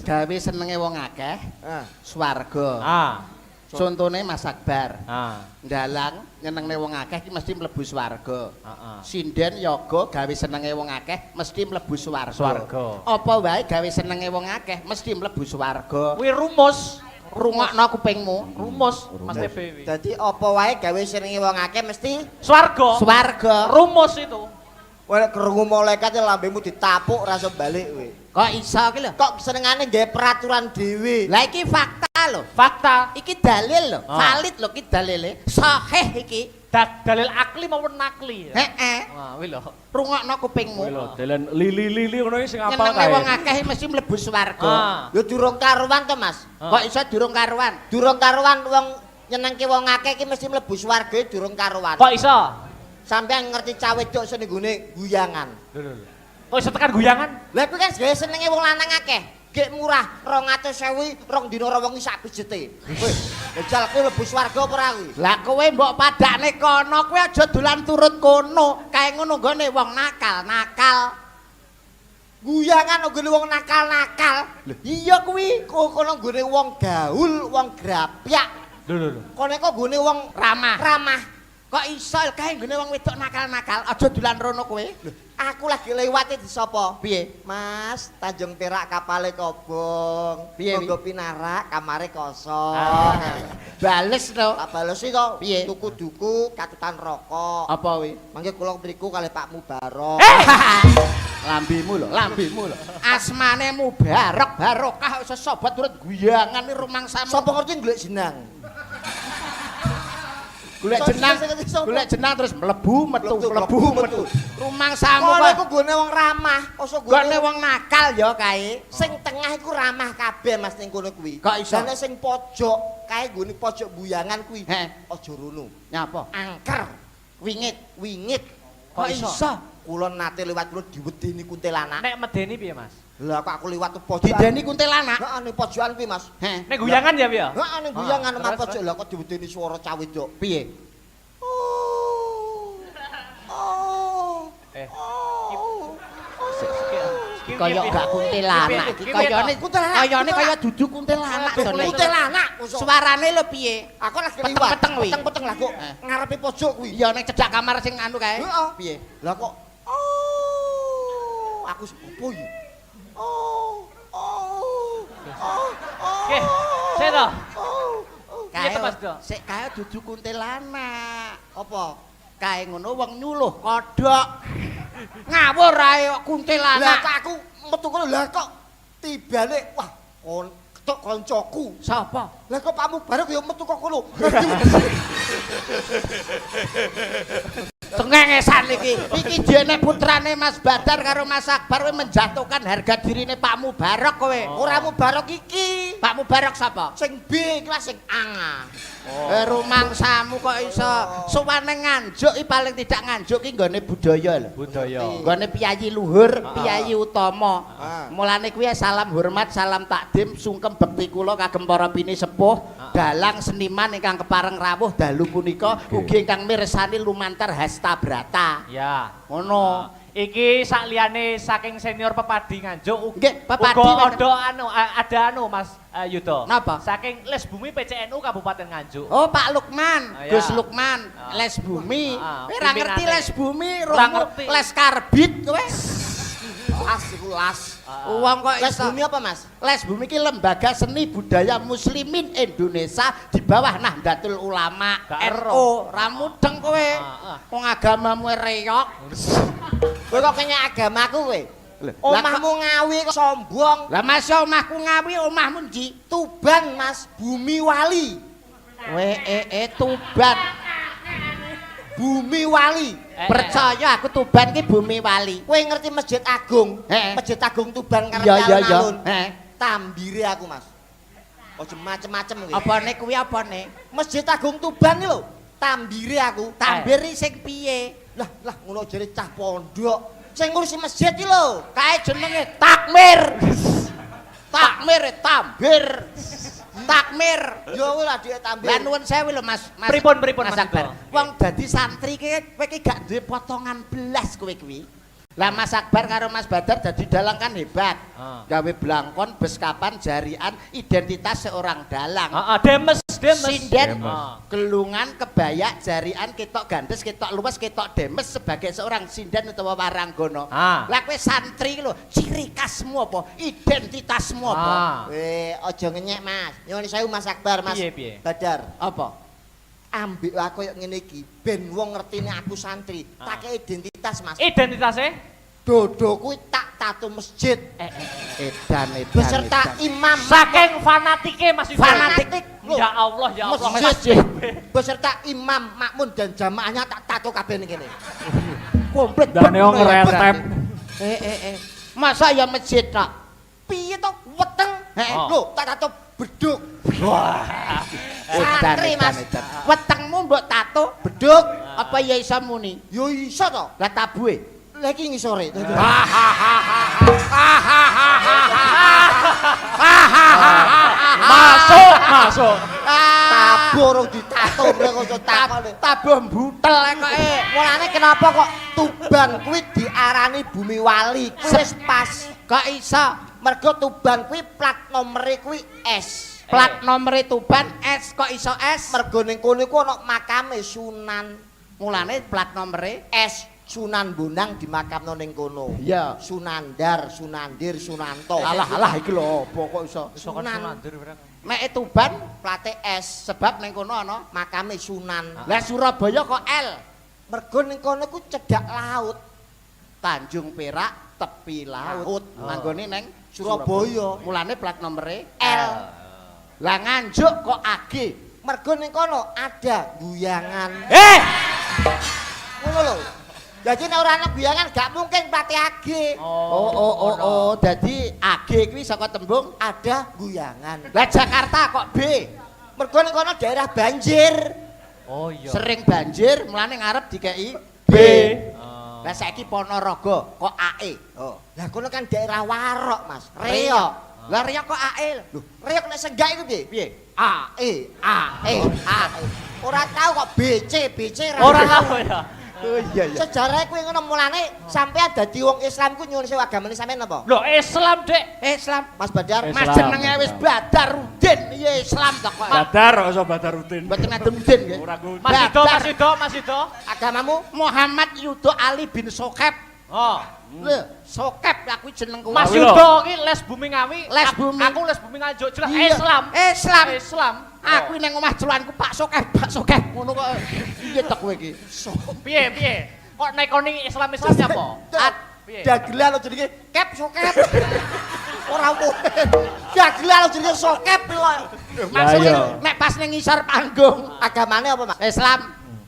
Gawe senenge wong akeh. Swarga. Contone Mas Akbar. Ndalang nyenengne wong akeh iki mesti mlebu swarga. Sinden yoga gawe senenge wong akeh mesti mlebu swarga. Apa wae gawe senenge wong akeh mesti mlebu swarga. Kuwi rumus. Rungokno kupingmu. Rumus Mas TB. Dadi apa wae gawe senenge wong akeh mesti Swarga. Swarga. Rumus itu. Kowe krungu malaikat lambemu ditapuk ra iso balik kowe. Kok iso ki lho? Kok senengane gawe peraturan dhewe. Lah iki fakta lho. Fakta. Iki dalil lho. Valid lho ki dalile. Sahih iki. Dalil akli maupun nakli. Heeh. Wah, kuwi lho. Rungokno kupingmu. Kuwi lho, dalan lili-lili ngono iki sing apal Nyenenge kae. wong akeh mesti mlebu swarga. Ya durung karuan to, Mas. Kok iso durung karuan? Durung karuan wong nyenengke wong akeh iki mesti mlebu swarga durung karuan. Kok iso? Sampeyan ngerti cah wedok sing nggone guyangan. Lho. Kok iso tekan guyangan? Lah kuwi kan gawe senenge wong lanang akeh. Gek murah 200.000 rong dina ora wengi sak pijete. Wis, jajal kowe mlebu swarga apa ora kuwi? Lah kowe mbok padakne kono, kowe aja dolan turut kono. Kae ngono nggone wong nakal. Guyangan nggone wong nakal-nakal. Lho iya kuwi. Kono nggone wong gaul, wong grapyak. Lho. Kono kok nggone wong ramah. Kok iso kae nggone wong wedok nakal-nakal, aja dolan rono kowe. Aku lagi lewat di sapa? Piye? Mas, Tanjung Perak kapale kobong. Piye? Monggo pinarak kamare kosong. Bales to. Tak balesi to. Piye? Tuku duku katutan rokok. Apa kuwi? Mangke kula mriku kalih Pak Mubarok. Lambemu lho. Asmane Mubarok barokah iso sobat turut guyangan iki rumangsamu. Sapa ngerti golek jenang? Golek jenang terus mlebu metu. Rumangsamu Kono kok iku gone wong ramah, oso gone wong nakal ya kae. sing tengah iku ramah kabeh Mas ning kono kuwi. Kok iso? Lah sing pojok, kae gone pojok buyangan kuwi. Heh. Aja rono. Nyapa? Angker, wingit. Kok iso? Kula nate liwat kula diwedeni kuntilanak. Nek medeni piye, Mas? Lah kok aku liwat ke pojokan. Dideni kuntilanak. Heeh, ning pojokan kuwi, Mas. Heh. Nek guyangan ya piye? Heeh, ning guyangan terus, nang pojok lah kok diwedeni swara cah wedok. Piye? Kaya gak kuntilanak iki kayane kaya dudu kuntilanak jane. Kuntilanak. Suarane lho piye? Aku lagi liwat. Peteng kuwi. Peteng lah kok ngarepe pojok kuwi. Ya ning cedhak kamar sing anu kae. Heeh. Piye? Lah kok aku opo iki? Oke, sik to. Kae Piye to, Mas, Dok? sik kae dudu kuntilanak. Apa? Kae ngono wong nyuluh kodhok. Ngawur ae kok Lah kuntilanak. kok aku metu kono lah kok tibane wah ketok koncoku. Sapa? Lah kok Pak Mubarok ya metu kok kono. Cengengesan iki. Iki jene putrane Mas Badar karo Mas Akbar kowe menjatuhkan harga dirine Pak Mubarok kowe. Ora Mubarok iki. Pak Mubarok sapa? Sing B kelas sing A. Rumangsamu kok iso suwane nganjuk iki paling tidak nganjuk iki nggone budaya lho. Budaya. Nggone piyayi luhur, piyayi utama. Ah. Mulane kuwi salam hormat, salam takdim, sungkem bekti kula kagem para bini sepuh, dalang seniman ingkang kepareng rawuh dalu punika ugi ingkang mirsani lumantar hasta brata. Ya. Ngono. Iki sakliyane saking senior Pepadi Nganjuk Nggih, Pepadi uga ada anu Mas Yudo. Napa? Saking Les Bumi PCNU Kabupaten Nganjuk. Oh, Pak Lukman, Ya. Gus Lukman, Les Bumi. Kowe ora ngerti Pimpinane. Les Bumi, Ora rohmu ngerti. Les Karbit kowe. Las iku las. Wong kok Les iso. Bumi apa, Mas? Les Bumi ki lembaga seni budaya muslimin Indonesia di bawah Nahdlatul Ulama Gak NU. Ra mudeng kowe. Wong agamamu reyok. Kowe kok kenya agamaku kowe? Lah, Omahmu ngawi kok sombong. Lah Mas omahku ngawi omahmu ndi? Tuban, Mas, Bumi Wali. Tuban. Bumi Wali. Percaya aku Tuban ki bumi wali. Kowe ngerti Masjid Agung? Heeh. Masjid Agung Tuban karep Iya. alun-alun. Heeh. Tambire aku, Mas. Aja macem-macem kowe. Apane kuwi apane? Masjid Agung Tuban iki lho. Tambire aku. Tambir sing piye? Lah ngono jare cah pondok. Sing ngurusi masjid iki lho. Kae jenenge takmir. Takmir tambir. Takmir. Yo kuwi lah dhek tambir. Lah nuwun sewu lho Mas. Pripun, Mas Mas Akbar. Yudo? Wong dadi santri ki kowe ki gak duwe potongan belas kowe kuwi. Lah Mas Akbar karo Mas Badar dadi dalang kan hebat. Gawe blangkon, beskapan, jarian, identitas seorang dalang. Demes. Sinden, gelungan, kebaya, jarian, ketok gandes, ketok luwes, ketok demes sebagai seorang sinden utawa waranggono. Lah kowe santri lho, ciri khasmu apa? Identitasmu apa? Aja ngenyek Mas. Nyuwun sewu Mas Akbar, Mas Badar. Apa? Ambek aku koyo ngene iki ben wong ngertine aku santri. Tak identitas Mas. Identitasnya? Dodo kuwi tak tato masjid. Edan. Beserta imam. Saking fanatike Mas Yudo. Fanatik. Ya Allah, ya Allah. Masjid. Beserta imam, makmun dan jamaahnya tak tato kabeh ning kene. Komplit Dane wong ngeretep. Masa ya masjid tak? Piye to weteng? Lho, tak tato beduk. Wah. Santri Mas. Wetengmu mbok tato beduk apa ya iso muni? Yo iso to. Lah tabuhe. Lah iki ngisore. Masuk. Tabur ditato mereka kok takone. Tabuh mbutel koke. Mulane kenapa kok Tuban kuwi diarani Bumi Wali? Wis pas. Kok iso? Mergo Tuban kuwi plat nomere kuwi S. Plat nomere Tuban S kok iso S? Mergo ning kono iku ana makame Sunan. Mulane plat nomere S. Sunan Bonang dimakamno ning kono. Iya. Sunandar, Sunandir, Sunanto. Alah iki lho apa kok iso? Sunandir. Nek Tuban Plate S sebab ning kono ana makame Sunan. Lah Surabaya kok L. Mergo ning kono ku cedhak laut. Tanjung Perak tepi laut. Manggone ning Surabaya. Mulane plat nomere L. Lah Nganjuk kok AG. Mergo ning kono ada guyangan. Ngono lho. Jadi nek ora ana guyangan gak mungkin plate AG. Oh, dadi AG kuwi saka tembung Ada guyangan. Lah Jakarta kok B. Mergo ning kono daerah banjir. Oh iya. Sering banjir, mulane ngarep dikei B. Lah saiki Ponorogo kok AE. Lah kono kan daerah Warok, Mas. Reok. Lah Riok kok AE. Lho, reok nek senggak iku piye? Piye? AE. Ora tau kok BC Ora tahu ya. Oh iya. Sejarah kuwi ngono mulane sampean dadi wong Islam ku nyuwun sewu agamane sampean apa? Loh, Islam, Dek. Islam. Mas Badar. Mas Islam. jenenge wis Badarudin, iya Islam to kok. Badar iso badar rutin. Mboten Nadrudin nggih. Ora kuwi. Mas Yudo. Agamamu? Muhammad Yudo Ali bin Sokep. Oh. Lho, Sokep aku jenengku. Mas Yudo iki les bumi ngawi. Les bumi. Aku les bumi Nganjuk jelas Iya. Islam. Islam. Aku ning omah celuanku Pak Sokep. Ngono kok. Piye tok kowe iki? Piye? Kok nekoni Islam apa? Piye? Dagelan lo jenenge Sokep. Ora mungkin. Dagelan lo jenenge Sokep lho. Maksudnya nek pas ning ngisor panggung Agamane apa, Mas? Islam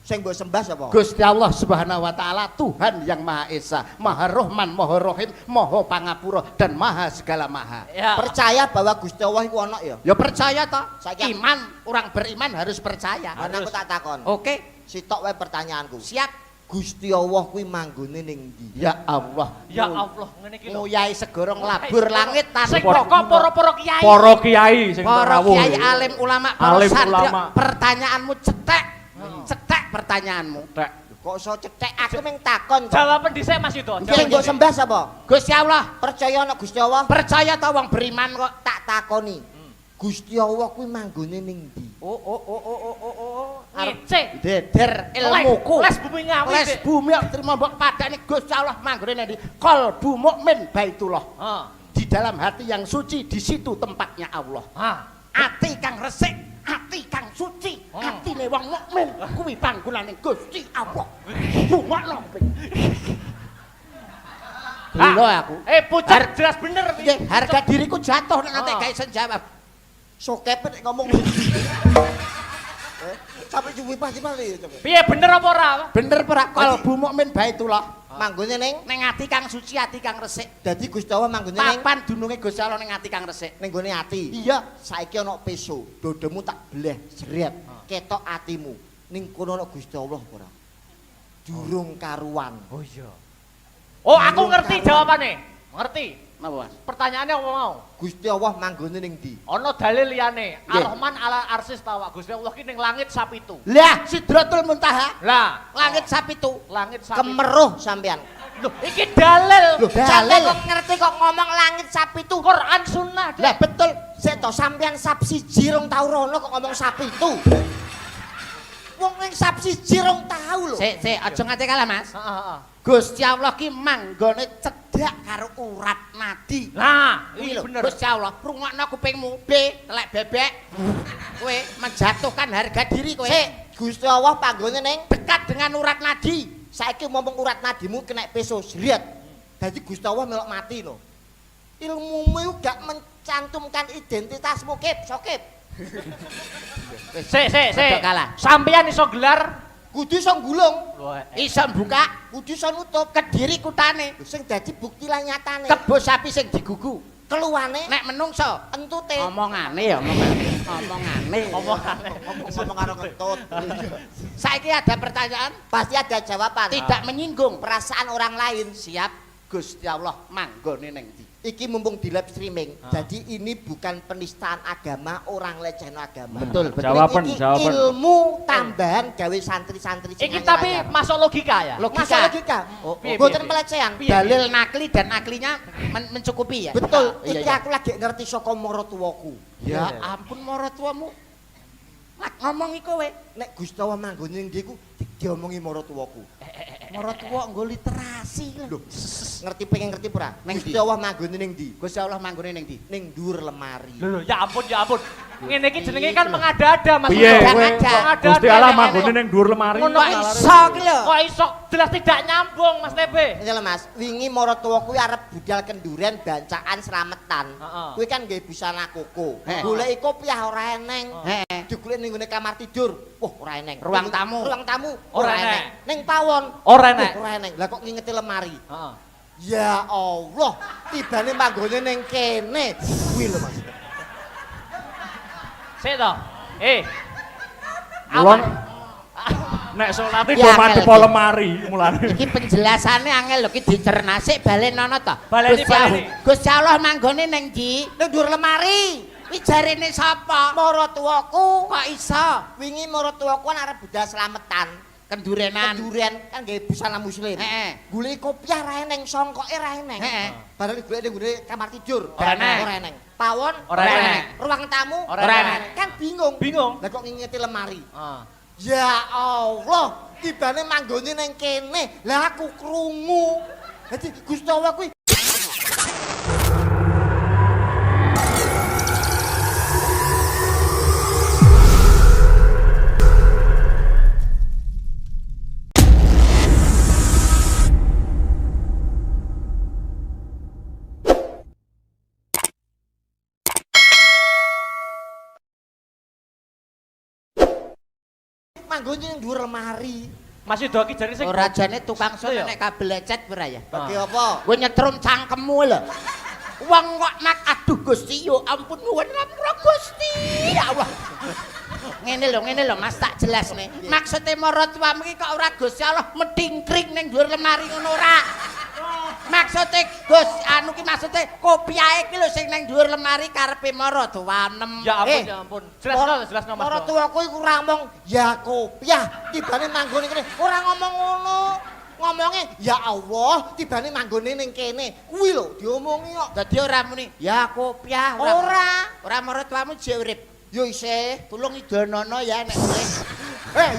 Sing mbok sembah sapa? Gusti Allah Subhanahu wa taala Tuhan yang Maha Esa, Maha Rahman, Maha Rahim, Maha Pangapura dan Maha segala Maha. Ya. Percaya bahwa Gusti Allah iku ana ya? Ya percaya toh? Saiki- Iman, orang beriman harus percaya. Ana aku tak takon. Oke, Sitok wae pertanyaanku. siap. Gusti Allah kuwi manggone ning ndi? Ya Allah. Ya Allah, ngene iki lho. Nguyai segoro nglabur langit Sing tanpa kok para kiai. Para kiai sing para tarawuh. kiai alim ulama para Alim santri. ulama. Pertanyaanmu cetek. Cetek pertanyaanmu. Tek. Kok iso cethek aku mung takon. Jawaban dhisik Mas Yudo. Sing mbok sembah sapa? Gusti Allah, Percaya ana Gusti Allah? percaya ta wong beriman kok. Tak takoni. Gusti Allah kuwi manggone ning ndi? Ngece. Deder ilmuku. Les bumi ngawi. Les Dik. bumi terima mbok padane Gusti Allah manggone nang ndi? Qalbu mukmin Baitullah. Di dalam hati yang suci di situ tempatnya Allah. Ati kang resik, ati kang suci, atine wong mukmin kuwi panggonane Gusti Allah. Bungokno. Lho aku. Pucuk jelas bener. Nggih, harga diriku jatuh nek nganti gawe sen jawab. Sokep nek ngomong. Sampai cuwi pasti mali coba. Piye bener apa ora? Bener ora qalbu mukmin Baitullah. Manggone ning Ning ati kang suci, ati kang resik. dadi Gusti Allah manggone ning Papan dununge Gusti Allah ning ati kang resik. ning gone ati. Iya. Saiki ana peso, dodomu tak bleh, jret. Ketok atimu. Ning kono ana Gusti Allah ora? Durung karuan. Oh iya. Oh, aku ngerti jawabane. Ngerti. Napa, Mas? Pertanyaannya apa mau? Gusti Allah manggone ning ndi? Ana dalil liyane. Nggih. Ar-Rahman ala arsis tawa. Gusti Allah ki ning langit sapitu. Lah, Sidratul Muntaha, Lah, langit sapitu. langit sapitu. Kemeruh sampean. Loh, iki dalil. Loh, Sampe dalil. kok ngerti kok ngomong langit sapi itu. Quran sunnah. Lah betul. Sik to sampean sap siji rong tau rono kok ngomong sapi itu. Wong ning sap siji rong tau lho. Sik, aja ngate kalah, Mas. Heeh. Gusti Allah ki manggone cedhak karo urat nadi. Nah, Kuwi iki lho, bener. Gusti Allah, rungokno kupingmu. B, telek bebek. Kowe menjatuhkan harga diri kowe. Sik, Gusti Allah panggone ning Dekat dengan urat nadi. saiki ngomong urat nadimu kena peso sriat. Dadi Gusti Allah melok mati lho. Ilmumu iku gak mencantumkan identitasmu, Kip, Sokip. Sik. Aja kalah. Sampeyan iso gelar Kudu iso nggulung, Iso buka kudu iso nutup. kediri kutane. Sing dadi bukti lan nyatane. Kebo sapi sing digugu. Keluwane Nek menungso entute. omongane ya omongane. Ngomong karo kentut. Saiki ada pertanyaan Pasti ada jawaban. tidak menyinggung Perasaan orang lain. siap Gusti Allah manggone ning ndi. Iki mumpung di live streaming. Jadi ini bukan penistaan agama, orang lecehno agama. Betul. Jawaban, Iki jawaban. ilmu tambahan gawe santri-santri sing iki anyar tapi anyar. masuk logika ya. Masuk logika. piye, Boten piye? pelecehan. Piye? Dalil nakli dan aklinya mencukupi ya. Betul. Iya, Iki iya. aku lagi ngerti saka maratuwaku. Ya ampun maratuwamu. Lak ngomongi kowe. Nek Gusti Allah manggone ning ndi ku diomongi maratuwaku. Maratuwa nggo literasi lho. Ngerti pengen ngerti ora? Ning Gusti ndi? Allah manggone ning ndi? Gusti Allah manggone ning ndi? Ning dhuwur lemari. Lho, ya ampun. Ngene iki jenenge kan mengada-ada Mas. Piye kowe? Mengada-ada. Gusti Allah Ngene. manggone ning dhuwur lemari. Ngono Kok iso. iso ki lho. Kok iso jelas tidak nyambung Mas Tebe. Ini lho Mas, wingi maratuwaku arep budal kenduren bancaan slametan. Heeh. Kuwi kan nggih busana koko. Heeh. Goleki kopiah ora eneng. Heeh. Digoleki ning ngene kamar tidur. Wah, ora eneng. Ruang tamu. Ruang tamu Ora ora eneng. eneng. Ning pawon Ora enek. Ora eneng. Lah kok ngingeti lemari. Heeh. Ya Allah, tibane manggone ning kene. Kuwi lho Mas. Sik to. Mulon nek salate Ya, do mati angel po iki. lemari mulane. Iki penjelasannya angel lho, iki dicernasik balenono to. Baleni, Gusti Allah- baleni. Gusti Allah manggone ning ndi? Ning dhuwur lemari. Kuwi jarene sapa? Maratuwaku Kok iso? wingi maratuwaku kan arep budal slametan. Kendurenan. Kenduren kan nggih busana muslim. Heeh. Goleki kopiah ra eneng, songkoke ra eneng. Heeh. Bareng golek ning gone kamar tidur. Ora eneng. Ora eneng. Pawon Ora eneng. Ruang tamu Ora eneng. Kan bingung. Bingung. Lah kok ngingeti lemari. Heeh. Ya Allah, tibane manggone ning kene. Lah aku krungu. Dadi Gusti Allah kuwi manggone ning dhuwur lemari. Mas Yudo iki jare sing Ora jane tukang sun Iya. nek kabel lecet ora ya. Bagi apa? Kowe nyetrum cangkemmu lho. Wong kok nak aduh Gusti yo ampun nuwun ngapura Gusti. Ya Allah. Ngene lho Mas tak jelasne. Maksude maratuwamu iki kok ora Gusti Allah medingkring ning dhuwur lemari ngono ora. Maksude Gus anu ki maksude kopiahe ki lho sing ning dhuwur lemari karepe maratuwanem. Ya ampun, Eh, ya ampun. Jelasno Mas. Maratuwaku iku ora ngomong ya kopiah, tibane manggone kene. Ora ngomong ngono. Ngomongnya ya Allah, tibane manggone ning kene. Kuwi lho diomongi kok. Dadi ora muni ya kopiah ora maratuwamu jek urip. Yo isih. Tulung idonono ya nek urip.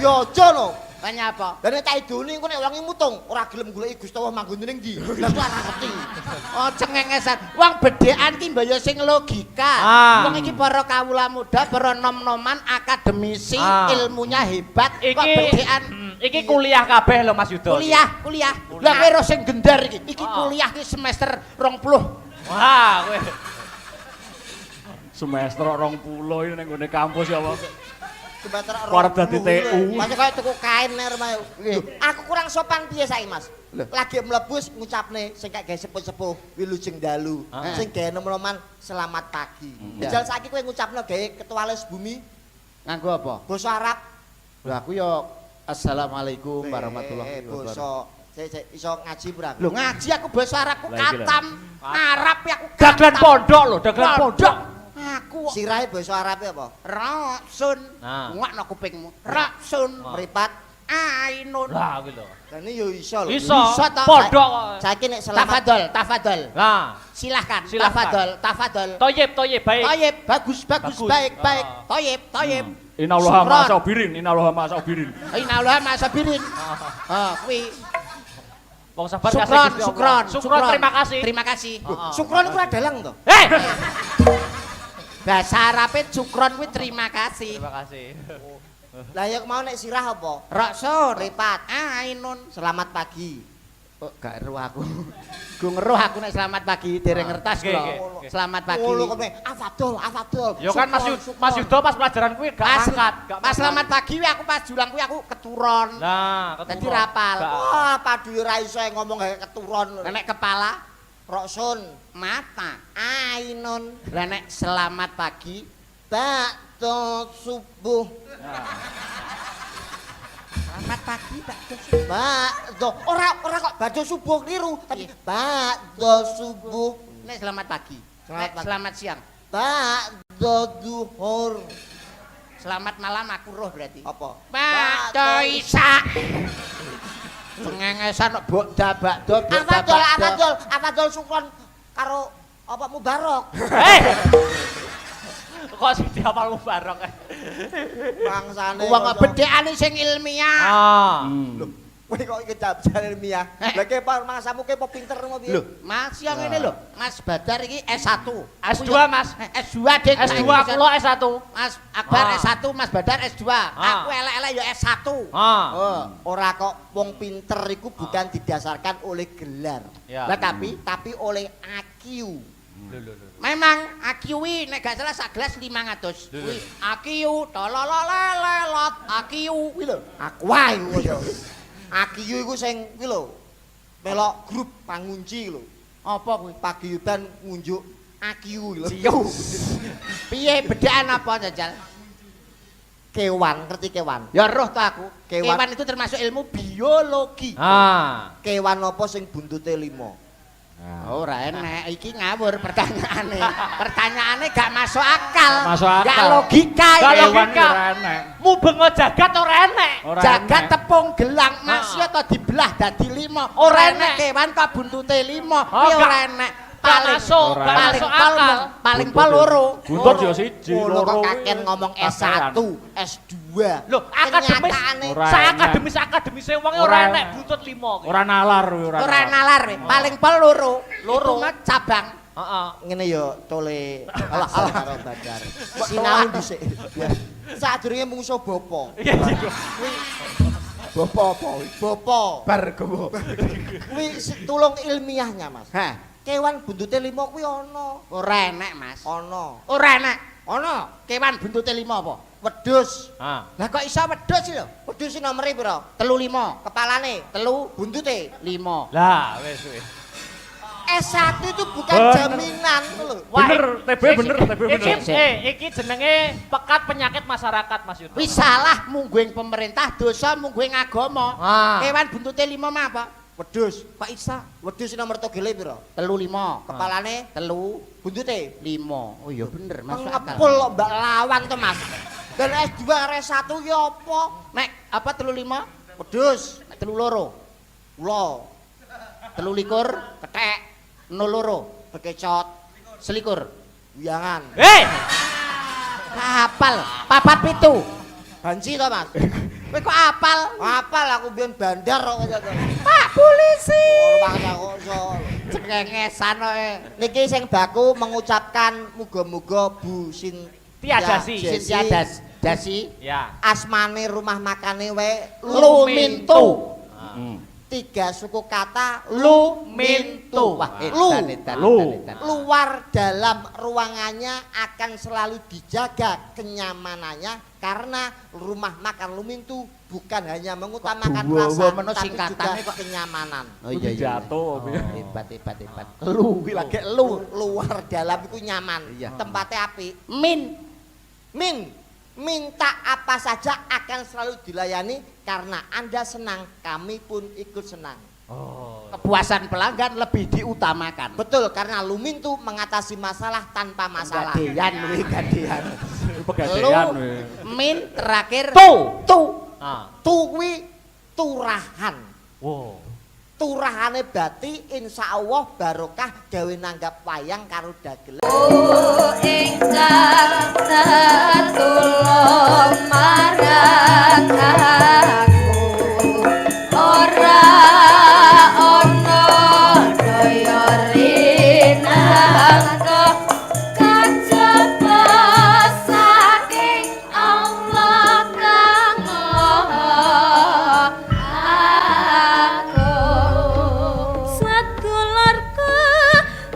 Yo aja no. Tanya apa? Lah nek tak idoni engko nek wangi mutung, ora gelem goleki Gusti Allah manggone ning ndi. Lah ku ora ngerti. Oh cengengesan. Wong bedhekan ki mbaya sing logika. Wong iki para kawula muda, para nom-noman akademisi, ilmunya hebat. Kok bedhekan Iki kuliah kabeh lho Mas Yudo. kuliah. Lah kowe ro sing gendar iki. Iki kuliah ki semester 20. Wah, kowe. Semester 20 ini ning gone kampus ya apa. Semester Arep dadi TU. Masih kaya tuku kain ner Mas. Aku kurang sopan piye saiki Mas? Lagi mlebu ngucapne sing kayak sepuh-sepuh wilujeng dalu. Sing gawe nom-noman selamat pagi. Jajal saiki kowe ngucapno gawe ketua les bumi Nganggo apa? basa Arab. Lho aku yo Assalamualaikum warahmatullahi wabarakatuh. Basa iso ngaji pura. Lho ngaji aku bahasa Arabku Lah iki lho. katam, Arab ya aku Dagelan katam. pondok lho, dagelan pondok. Aku Sirahe basa Arabe apa? Raksun. Nah. Ngakno kupingmu. Raksun. Mripat Ainun. Lah kuwi lho. Dan ini yo iso lho. Iso. Iso toh. Podok kok. Saiki nek selamat Tafadol. Lah, Silahkan. Silahkan. Tafadol. toyib baik. Toyib, bagus, Bagus. baik. Ah. Toyib. Innallaha Syukron. ma'asabirin, innallaha ma'asabirin. Innallaha ma'asabirin. Kuwi Wong sabar kasih Gusti Allah. Syukron, terima kasih. Terima kasih. Sukron iku adalang to. Bahasa Arabe cukron kuwi terima kasih. Terima kasih. Lah ya mau nek sirah apa? Roksun. Ripat. Ainun. Selamat pagi. Oh, gak eruh aku. Gue ngeruh aku nek selamat pagi dereng ngertas Oke, kula. oke. Selamat pagi. Ngono kok Afadol. Yo kan Mas Yudo pas pelajaran kuwi gak Pas angkat, pas selamat pagi kuwi aku pas julang kuwi aku keturon. Nah, Dadi rapal. Wah, padu ra iso ngomong kayak keturon. Nek kepala Roksun, mata. Ainun, Lah nek selamat pagi bakdo subuh. selamat pagi Pak. Bakdo. Ora kok bakdo subuh keliru, tapi bakdo subuh. Nek selamat pagi. Selamat Nek pagi. selamat siang. Bakdo duhur. Selamat malam aku roh berarti. Apa? Bakdo Isa. Pengengesan bakdo Afadol Sukron karo apa Mubarok. Kok sing dihafal Mubarok. Bangsane. Wong bedhekane sing ilmiah. Ah. Kowe kok iki jabjar ilmiah. Lah ke mangsamu ke apa pinter ngono piye? Lho, Mas yang ngene lho. Mas Badar iki S1. S2 Mas. S2 Dek. S2 kula S1. Mas Akbar Ah. S1, Mas Badar S2. Aku elek-elek ya S1. Ah. Ora kok wong pinter iku bukan didasarkan oleh gelar. Ya. Lah tapi oleh IQ. memang AQ nek gak salah sak gelas 500. Kuwi AQ tolololelelot AQ kuwi lho. Aku wae ngono. IQ iku sing kuwi lho. Melok grup pangunci lho. Apa kuwi? Paguyuban ngunjuk IQ lho. Piye bedaan apa jajal? Kewan, ngerti kewan? Ya roh to aku. Kewan. Kewan itu termasuk ilmu biologi. Ah. Kewan apa sing buntute 5? Ora enek iki ngawur pertanyaane. Pertanyaane gak masuk akal. Masuk akal. Gak logika. Gak iki. logika. Ora enek. Mubengo jagat ora enek. Ora Jagat enek. tepung gelang masih to dibelah dadi 5. Ora Ora enek enek. kewan kok buntute 5. Oh, Kuwi ora gak- enek. gak masuk, gak paling masuk pol akal. paling pol loro. Buntut ya siji, Ngono kok loro. kakek ngomong S1, S2. Loh, akademis. Kenyataane Ora Akademis wong ora Ora enek enek. buntut 5 ki. Ora nalar kuwi, Ora nalar we. Paling pol loro. Loro. Itu mah cabang. Heeh. ngene ya tole alah karo Badar. Sinau dhisik. Sadurunge mungsuh bapa. Iya, iya. Bapa apa? Bapa. Bar gowo. Kuwi tulung ilmiahnya, Mas. Hah, Kewan buntute 5 kuwi ana. ora enek, Mas. Ana. Ora enek. Ana. Kewan buntute 5 apa? Wedhus. Ah. Lah kok iso wedhus lho? Wedhus iki nomere pira? 35. Kepalane, Telu buntute. 5. Lah, wis wis. S1 itu bukan Bener. jaminan lho. Bener, TB bener, TB bener. Iki jenenge pekat penyakit masyarakat Mas Yudo. Wis salah mungguing pemerintah, dosa mungguing agama. Ah. Kewan buntute 5 mah apa? Wedhus. Kok iso? Wedhus iki nomor togele pira? 35. Kepalane, Telu buntute. 5. Oh iya bener, masuk akal. Ngepul kok Mbak Lawang to, Mas. Dan S2 karo S1 ki apa? Nek apa 35? Wedhus. Nek 32. Ula, 23 kethek 02 bekecot, selikur. wiyangan. Kapal, papat pitu. Banci to, Mas? Kowe kok apal? Apal aku biyen bandar kok kaya to. Pak polisi. Ora bangsa kok iso. Cengengesan kowe. Niki sing baku mengucapkan muga-muga Bu Tia Dasi. Sintia Dasi. Ya. asmane rumah makane wae Lumintu. 3 suku kata Lumintu. Wah, Lu. Lu. luar dalam ruangannya akan selalu dijaga kenyamanannya karena rumah makan Lumintu bukan hanya mengutamakan Waduh, rasa meno tapi juga singkatannya kok. kenyamanan. Oh iya iya. Jatuh. Hebat. Lu kuwi lagi lu. Luar dalam itu nyaman, Iya. tempatnya api. Min. Minta apa saja akan selalu dilayani karena Anda senang, kami pun ikut senang. Oh. Kepuasan pelanggan lebih diutamakan. Betul, karena Lumintu mengatasi masalah tanpa masalah. Gadean kuwi gadean. Pegadaian Lu we. min terakhir Tu. tu. Ah. Tu kuwi turahan. Wow. Turahane Bati insyaallah barokah gawe nanggap wayang karo dagelan. Ingkang satulung marang aku ora ana daya rinangka kajaba saking Allah kang aku sedulurku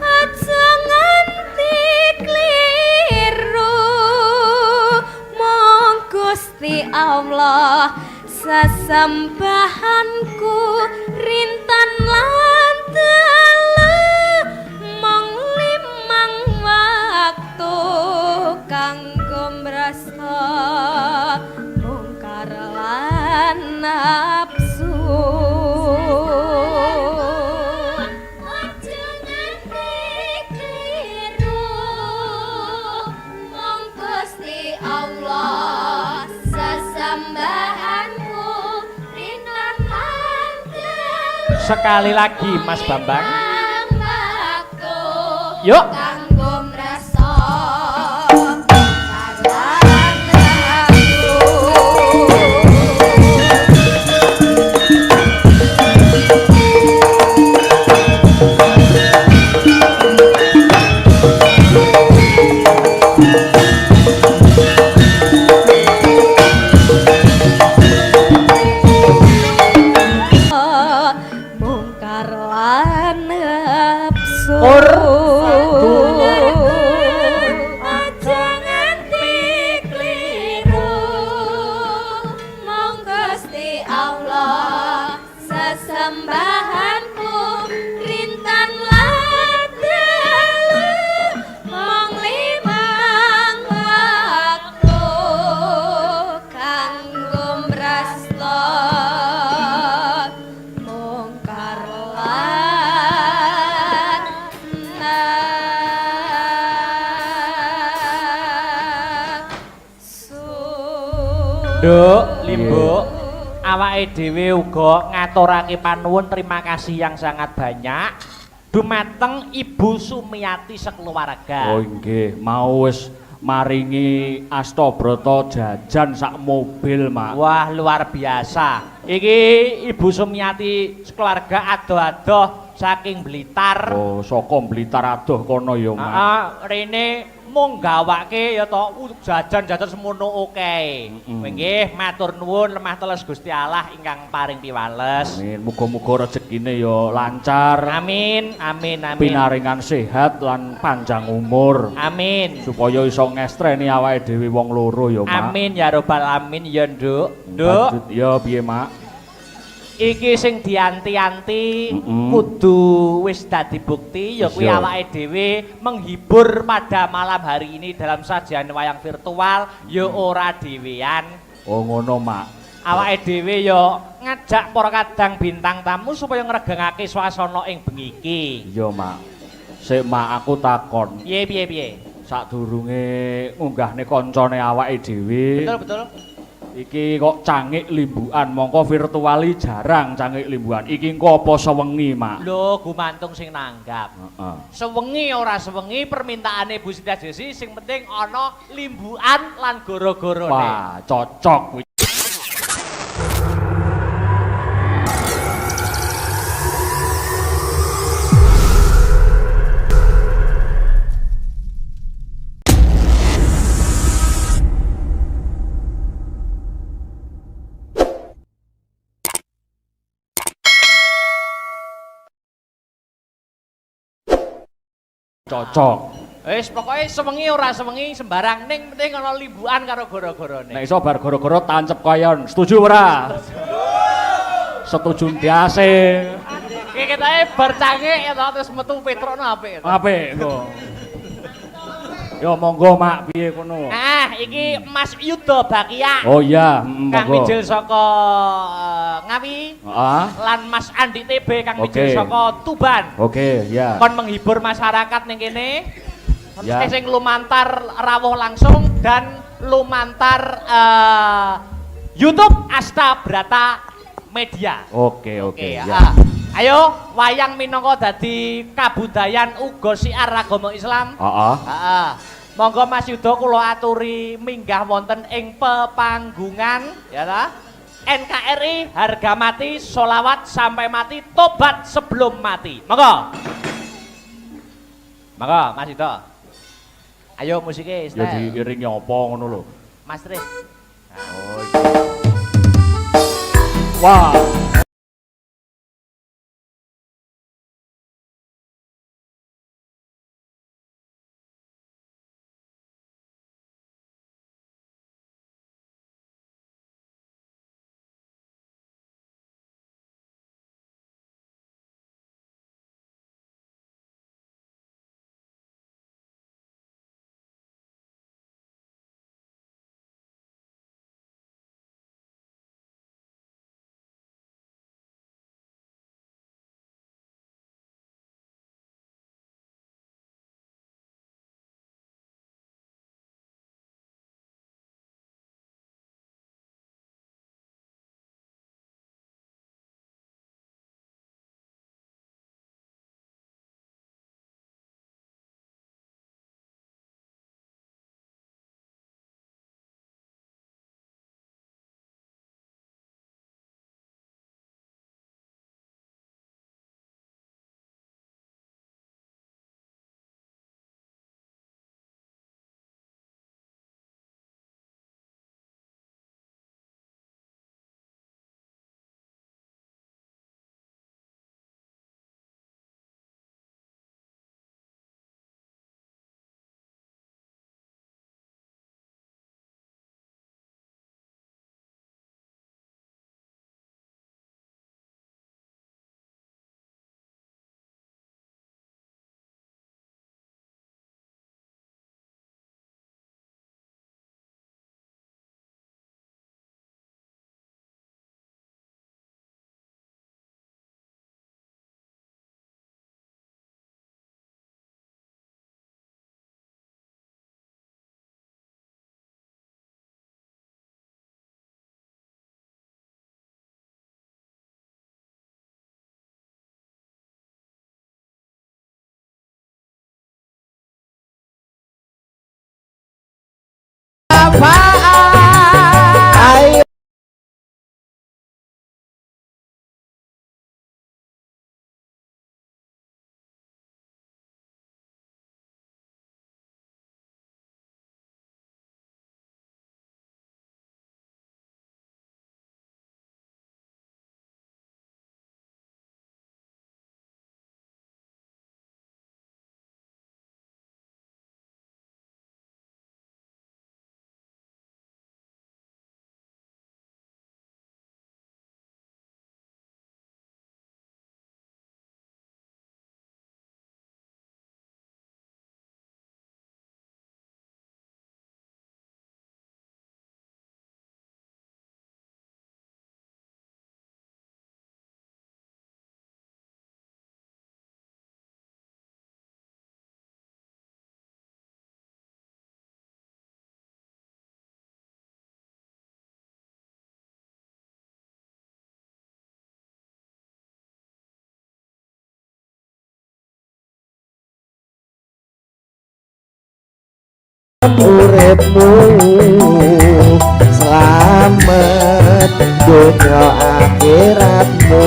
aja nganti kliru mong Gusti Allah sesembahanku rintan lan dalu mong limang waktu kanggo mrasa mungkar lan nafsu aja nganti kliru mong Gusti Allah sesembahanku rintan lan dalu Sekali lagi Mas Bambang. waktu Yuk. kanggo mrasa mungkar lan nafsu mungkar lan nafsu aja nganti kliru mong Gusti Allah sesembahanku rintan lan dalu mong limang waktu kanggo mrasta mungkar lan nafsu. Nduk, Limbo, awake dhewe uga ngaturake panuwun terima kasih yang sangat banyak dumateng Ibu Sumiati sekeluarga. Oh nggih, mau wis maringi Astabrata jajan sak mobil, Mak. Wah, luar biasa. Iki Ibu Sumiati sekeluarga adoh-adoh saking Blitar. Oh, saka Blitar adoh kono ya, Mak. Rene mung gawake ya to jajan-jajan semono oke. Nggih, matur nuwun lemah teles Gusti Allah ingkang paring piwales. Amin, muga-muga rezekine ya lancar. Amin, amin, amin. Pinaringan sehat lan panjang umur. Amin. Supaya iso ngestreni awake dhewe wong loro ya, Mak. Amin ya robbal alamin ya, Nduk. Lanjut ya piye, Mak? Iki sing dianti-anti kudu wis dadi bukti ya kuwi Iya. awake dhewe menghibur pada malam hari ini dalam sajian wayang virtual ya ora dhewean. Oh ngono, Mak. Awake dhewe ya ngajak para kadang bintang tamu supaya ngregengake swasana ing bengi iki. Iya, Mak. Sik, Mak, aku takon. Piye piye piye? Sadurunge ngunggahne kancane awake dhewe. Betul betul. Iki kok cangik limbukan, mongko virtuali jarang cangik limbukan. Iki engko apa sewengi, Mak? Lho, gumantung sing nanggap. Heeh. Sewengi ora sewengi permintaane Bu Siti Jesi sing penting ana limbukan lan goro-gorone. Wah, cocok kuwi. Cocok. Wis pokoke sewengi ora sewengi sembarang ning penting ana limbukan karo goro-gorone. Nek iso bar gara-gara tancep koyon. Setuju ora? Setuju ndiase. Iki ketoke bar cangik ya to terus metu petrokno apik. Apik engko. Yo monggo, Mak, piye kono? Ah, iki Mas Yuda Bakia. Oh iya, Kang monggo. Mijil saka Ngawi. Heeh. Lan Mas Andi TB Kang Oke. Mijil saka Tuban. Oke, ya. Kon menghibur masyarakat ning kene. Ya. Sing lumantar rawuh langsung dan lumantar YouTube Asta Brata media. Oke. Ya. Ayo wayang minangka dadi kabudayan uga siar agama Islam. Heeh. Monggo Mas Yuda kula aturi minggah wonten ing pepanggungan ya ta. NKRI harga mati, sholawat sampai mati, tobat sebelum mati. Monggo. Monggo Mas Yuda. Ayo musiknya Ya diiringi apa ngono lho. Mas Tris. Oh. Wah. uripmu selamat dunia akhiratmu.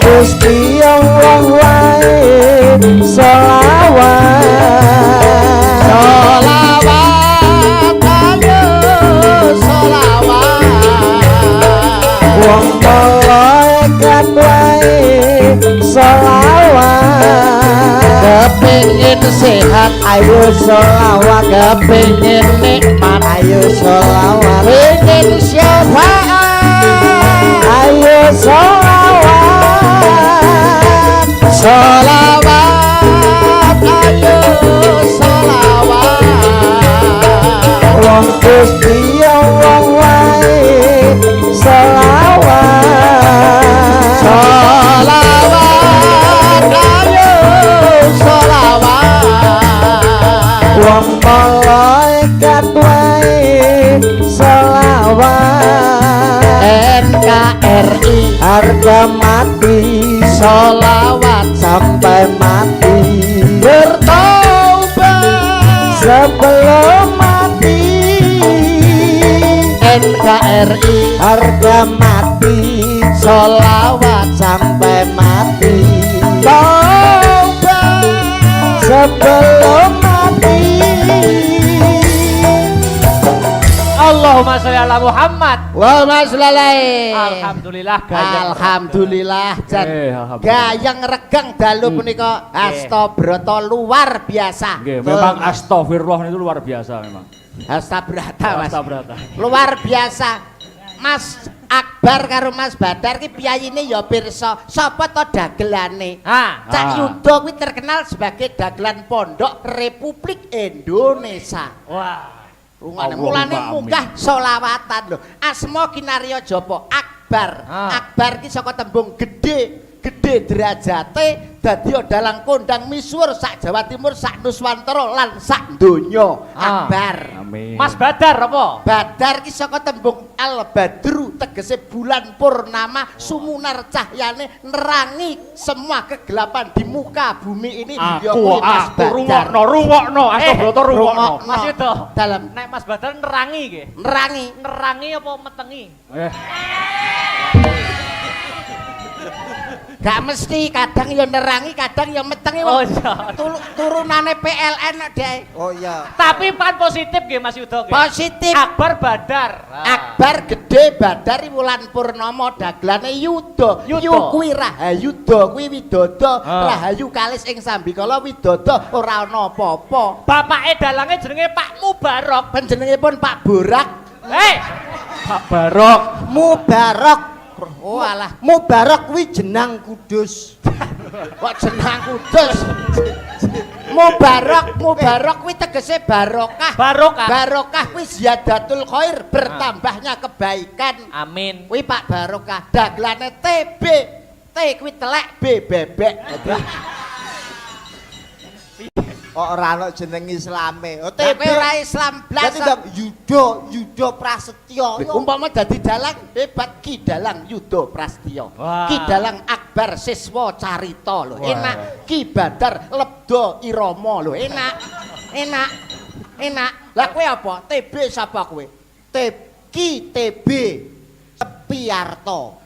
Gusti Allah wae selawat selawat ayo selawat wong malaikat wae selawat kepingin Pengen sehat, ayo selawat. Kepingin nikmat, ayo selawat. Pengen syafaat, ayo selawat. Selawat, ayo selawat. Wong Gusti wong wae selawat. Selawat, ayo selawat. Wong malaikat wae selawat. NKRI harga mati selawat sampai mati. Bertaubat sebelum mati. NKRI harga mati selawat sampai mati. Taubat sebelum mati. Allahumma sholli ala Muhammad. Allahumma sholli alaihi. Alhamdulillah gayeng. Alhamdulillah Jan. Alhamdulillah. Gayeng regeng dalu punika Astabrata luar biasa. Nggih, memang astagfirullah itu luar biasa memang. Astabrata Mas. Astabrata. Luar biasa. Mas Akbar karo Mas Badar ki piyayine ya pirsa, sapa to dagelane? Cak Yuda kuwi terkenal sebagai dagelan Pondok Republik Indonesia. Wah. Mulane munggah selawatan lho. Asma kinarya japa? Akbar. Akbar ki saka tembung gedhe, gedhe derajate dadi dalang kondang misuwur sak Jawa Timur, sak Nuswantara lan sak donya. Akbar. Amin. Mas Badar apa? Badar ki saka tembung al-badru tegese bulan purnama sumunar cahyane nerangi semua kegelapan di muka bumi ini. Aku rungokno Astabrata rungokno. Mas itu dalam nek Mas Badar nerangi nggih. Nerangi apa metengi? Gak mesti, kadang ya nerangi, kadang ya metengi. Oh iya. Turunane PLN deh. Oh iya. Tapi pan positif nggih Mas Yudo nggih. Positif. Akbar Badar. Akbar gede Badar wulan purnama dagelane Yuda. Yu kuwi Rahayuda, kuwi Widodo. Rahayu kalis ing sambikala Widodo ora ana apa-apa. Bapake dalange jenenge Pak Mubarok. Panjenenganipun Pak Borak. Pak Barok. Mubarak. Oh alah, Mubarak kuwi jenang kudus. kok jenang kudus. Mubarak kuwi tegese barokah. Barokah kuwi ziyadatul khair, bertambahnya kebaikan. Amin. Kuwi Pak Barokah. Dagelane TB. T kuwi telek, B bebek. Ora ana jeneng Islame. Oh TB ora Islam blas. Yuda Prasetyo. Umpama dadi dalang hebat Ki Dalang Yuda Prasetyo. Ki Dalang Akbar Siswa Carita lho. Enak. Ki Badar Lebda Irama lho. Enak. Lah kowe apa? TB sapa kowe? Ki TB Sepiarto.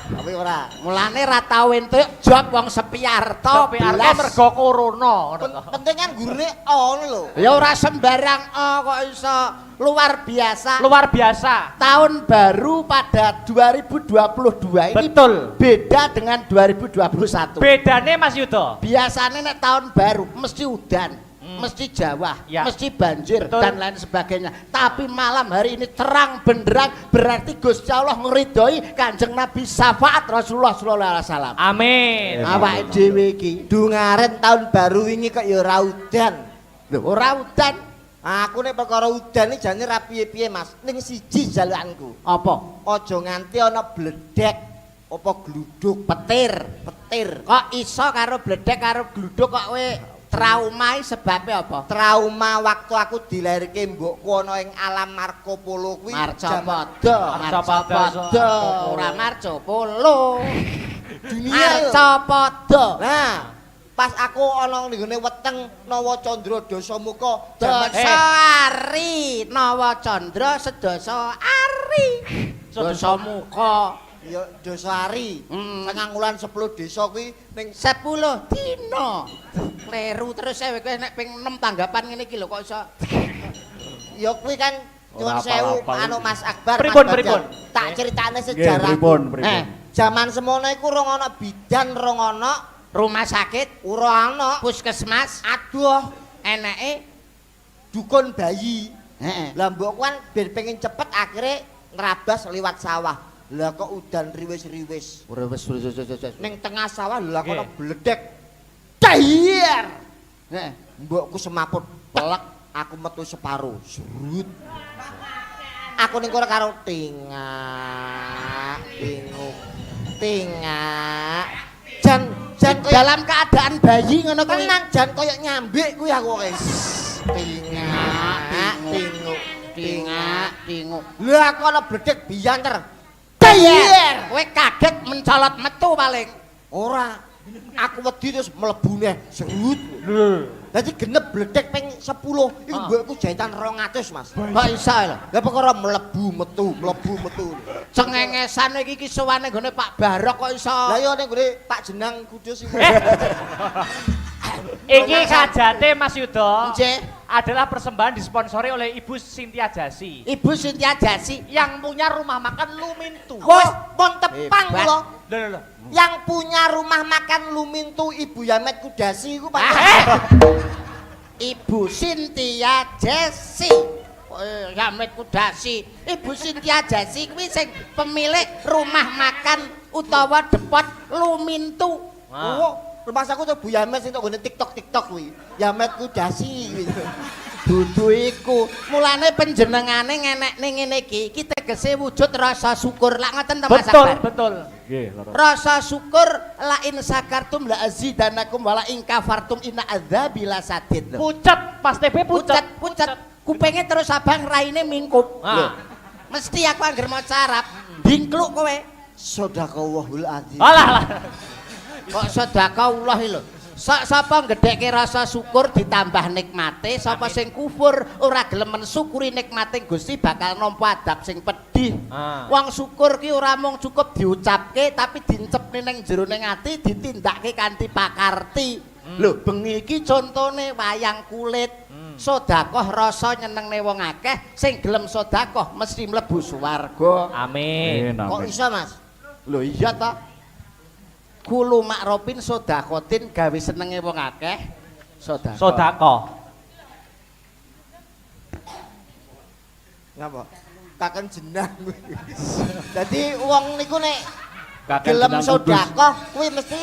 Tapi ora, mulane ra tau entuk job wong Sepiarto. Sepiarto mergo corona ngono to. Penting kan gurune ngono lho. Ya ora sembarang kok iso luar biasa. Luar biasa. Tahun baru pada 2022 ini betul beda dengan 2021. Bedane Mas Yudo. Biasanya nek tahun baru mesti udan. Mesti Jawa, mesti banjir betul. Dan lain sebagainya. Tapi malam hari ini terang benderang, berarti Gusti Allah ngridhoi Kanjeng Nabi syafaat Rasulullah sallallahu alaihi wasallam. Amin. Awake dhewe iki dungaren tahun baru wingi kok ya ora udan. Lho, ora udan. Aku nek perkara udan iki jane ra piye-piye Mas. Ning siji jalukanku. Apa? Aja nganti ana bledek apa gluduk, petir. Kok iso karo bledek karo gluduk kok kowe trauma sebabnya apa? Trauma waktu aku dilahirke mbokku ana ing alam Marco Polo kuwi. Marcapada, ora Marco Polo. Dunia Marcapada. Nah, pas aku ana nggone weteng Nawa Candra Dasamuka Dasari Nawa Candra sedasa ari. Dasamuka ya Dasari. Sangang wulan 10 desa kuwi ning 10 dina. Kleru terus kowe nek ping 6 tanggapan ngene iki lho kok iso. Ya kuwi kan nyuwun sewu anu Mas Akbar. Pripun. Tak critakne sejarah. Pripun. Zaman semono iku rong ana bidan, rong ana Rumah sakit, ora ana. puskesmas, Aduh, eneke dukun bayi. heeh. Lah mbok kan ben pengen cepet akhirnya ngerabas liwat sawah. Lah kok udan riwis-riwis. Ora wis. Ning tengah sawah lah kono Nggih. bledek. Dahir. Heeh. Mbokku semaput pelek, aku metu separo. Serut. Aku ning kono karo tingak, tinguk, tingak. Jan koyo Dalam keadaan bayi ngono kuwi. tenang jan koyo nyambik kuwi aku kok. Tingak, tinguk, tingak. Tinguk. Lah kono bledek biyanter. Dahir. Kowe kaget mencolot metu paling. Ora. Aku wedi terus mlebu neh serut. Dadi genep bledek ping 10. Iku mbokku jahitan 200, Mas. Kok iso lho? Lah perkara mlebu metu. Cengengesan iki kisuwane nggone Pak Barok kok iso. Lah yo ning gone Pak Jenang Kudus iku. Iki kajate Mas Yudo Nggih. adalah persembahan disponsori oleh Ibu Sintia Jasi Ibu Sintia Jasi. yang punya rumah makan Lumintu. Wes pon tepang Hebat. kula. Loh. Yang punya rumah makan Lumintu Ibu Yamet Kudasi iku Pak. Ibu Sintia Jasi. Yamet Kudasi. Ibu Sintia Jasi kuwi sing pemilik rumah makan utawa depot Lumintu. Oh, rumah saku tuh Bu Yamet sing tok gone TikTok kuwi. Yamet Kudasi kuwi. Dudu iku. Mulane panjenengane ngenekne ngene iki tegese wujud rasa syukur. Lak ngoten to Mas Betul, Akbar? betul. Nggih, Loro. Rasa syukur la in sakartum la azidanakum wala in kafartum inna adzabi lasadid. Pucet, pas TB pucet. Pucet. Kupenge terus abang raine mingkup. Ah. Lho. Mesti aku angger maca Arab, dingkluk kowe. Sedekahul azim. Alah. Kok sedekahullah lho. Sapa gedhekke rasa syukur ditambah nikmate, sapa sing kufur ora gelem mensyukuri nikmate Gusti bakal nampa adab sing pedih. Wong syukur ki ora mung cukup diucapke tapi dincepne ning jerone ati, ditindakake kanthi pakarti. Lho, bengi iki contone wayang kulit. Sedekah rasa nyenengne wong akeh, sing gelem sedekah mesti mlebu swarga. Amin. Kok iso, Mas? Lho iya ta? Kulu makropin sodakotin gawe senenge wong akeh sodako. Sodako. Ngapa? Kaken jenang kuwi. Dadi wong niku nek Kakek gelem Jenang Kudus. sedekah kuwi mesti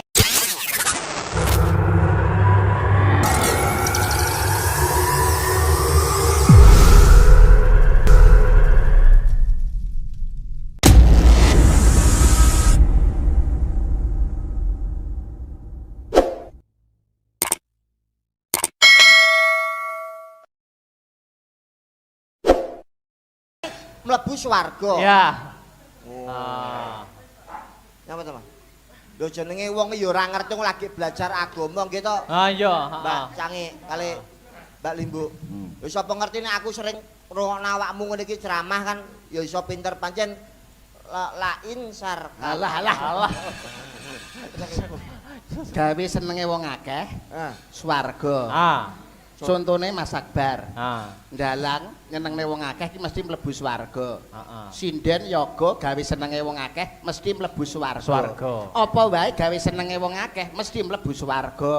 mlebu swarga. Ya. Napa to, Mas? Lho jenenge wong ya ora ngerti lagi belajar agama nggih to. Iya, Mbak Cangi kali Mbak Limbu. Ya sapa ngerti nek aku sering ngrungokno awakmu ngene iki ceramah kan ya iso pinter pancen lain sar. Alah. Gawe senenge wong akeh swarga. Contone Mas Akbar. Ndalang nyenengne wong akeh iki mesti mlebu swarga. Sinden yoga gawe senenge wong akeh mesti mlebu swarga. Apa wae gawe senenge wong akeh mesti mlebu swarga.